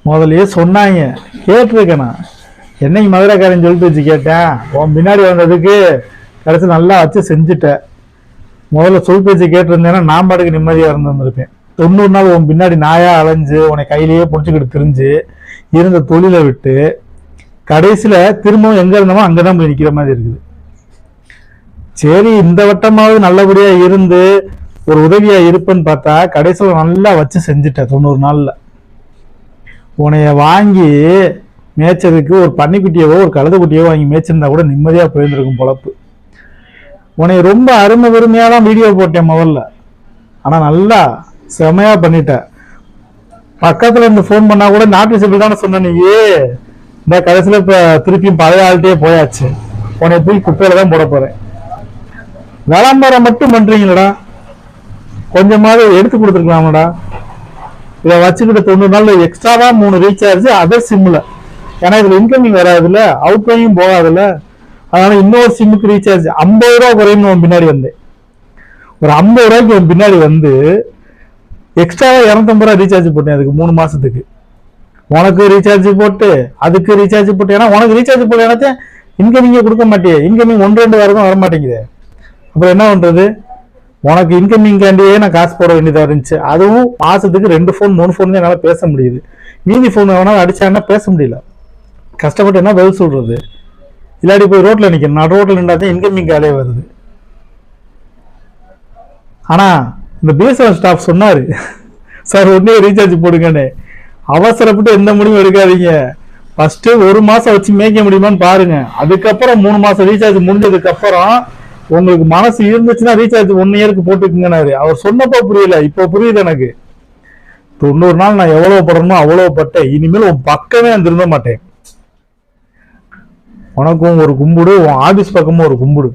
முதல்லயே சொன்னாங்க, கேட்டிருக்கேன் நான். என்னைக்கு மதுரைக்காரன் சொல்லிட்டு வச்சு கேட்டேன், உன் பின்னாடி வந்ததுக்கு கடைசி நல்லா வச்சு செஞ்சுட்டேன். முதல்ல சொல் பேச்சு கேட்டிருந்தேன்னா நான் பாட்டுக்கு நிம்மதியாக இருந்திருப்பேன். 90 நாள் உன் பின்னாடி நாயா அலைஞ்சு உன்னை கையிலேயே பிடிச்சிக்கிட்டு திரிஞ்சு இருந்த தொழிலை விட்டு கடைசியில் திரும்பவும் எங்கே இருந்தோமோ அங்கே தான் போய் நிற்கிற மாதிரி இருக்குது. சரி, இந்த வட்டமாவது நல்லபடியாக இருந்து ஒரு உதவியாக இருப்பேன்னு பார்த்தா கடைசியில் நல்லா வச்சு செஞ்சுட்டேன். 90 நாளில் உன்னைய வாங்கி மேய்ச்சதுக்கு ஒரு பன்னிக்குட்டியவோ ஒரு கழுதைக்குட்டியவோ வாங்கி மேய்ச்சிருந்தா கூட நிம்மதியாக போயிருந்திருக்கும் பொழப்பு. உன்னை ரொம்ப அருமை பெருமையாக தான் வீடியோ போட்டேன் முதல்ல, ஆனால் நல்லா செமையாக பண்ணிட்டேன். பக்கத்தில் இருந்து ஃபோன் பண்ணால் கூட நாட் ரீச்சபிள் தானே சொன்ன. நீ இந்த கடைசியில் இப்போ திருப்பியும் பழைய ஆள்கிட்டே போயாச்சு. உன்னை போய் குப்பையில் தான் போட போகிறேன். விளம்பரம் மட்டும் பண்ணுறீங்களடா, கொஞ்சமாவது எடுத்து கொடுத்துருக்கலாமடா. இதை வச்சுக்கிட்ட 90 நாள் எக்ஸ்ட்ராவா 3 ரீசார்ஜ் அதர் சிம்ல. ஏன்னா இதுல இன்கமிங் வராதுல்ல, அவுட் கோயிங் போகாதுல்ல. அதனால இன்னொரு சிம்முக்கு ரீசார்ஜ் 50 ரூபா குறையும் உன் பின்னாடி வந்தேன். ஒரு 50 ரூபாய்க்கு உன் பின்னாடி வந்து எக்ஸ்ட்ராவா 250 ரூபா ரீசார்ஜ் போட்டேன். அதுக்கு 3 மாசத்துக்கு உனக்கு ரீசார்ஜ் போட்டு அதுக்கு ரீசார்ஜ் போட்டு. ஏன்னா உனக்கு ரீசார்ஜ் போட்டு எனக்கு இன்கமிங்கே கொடுக்க மாட்டேன். இன்கமிங் 1-2 வாரம் வர மாட்டேங்குது. அப்புறம் என்ன பண்றது? உனக்கு இன்கமிங்காண்டியே நான் காசு போட வேண்டியதாக இருந்துச்சு. அதுவும் மாசத்துக்கு 2 ஃபோன் 3 ஃபோன் தான் என்னால் பேச முடியுது. மீதி ஃபோன் வேணாலும் அடிச்சாங்கன்னா பேச முடியல. கஷ்டப்பட்டு என்ன பதில் சொல்றது? இல்லாட்டி போய் ரோட்ல நிற்கணும். நான் ரோட்ல நின்றாதான் இன்கமிங் காலே வருது. ஆனா இந்த பிஎஸ்என்எல் ஸ்டாஃப் சொன்னாரு, சார் உடனே ரீசார்ஜ் போடுங்கன்னு. அவசரப்பட்டு எந்த முடிவும் எடுக்காதீங்க. ஃபர்ஸ்ட் 1 மாசம் வச்சு மேய்க்க முடியுமான்னு பாருங்க. அதுக்கப்புறம் 3 மாசம் ரீசார்ஜ் முடிஞ்சதுக்கு அப்புறம் உங்களுக்கு மனசு இருந்துச்சுன்னா ரீசார்ஜ் 1 இயருக்கு போட்டுக்குங்கன்னாரு. அவர் சொன்னப்போ புரியல, இப்போ புரியுது எனக்கு. 90 நாள் நான் எவ்வளவு படணுமோ அவ்வளவு பட்டேன். இனிமேல் உன் பக்கமே நான் திரும்ப மாட்டேன். உனக்கும் ஒரு கும்பிடு, உன் ஆபீஸ் பக்கமும் ஒரு கும்பிடு.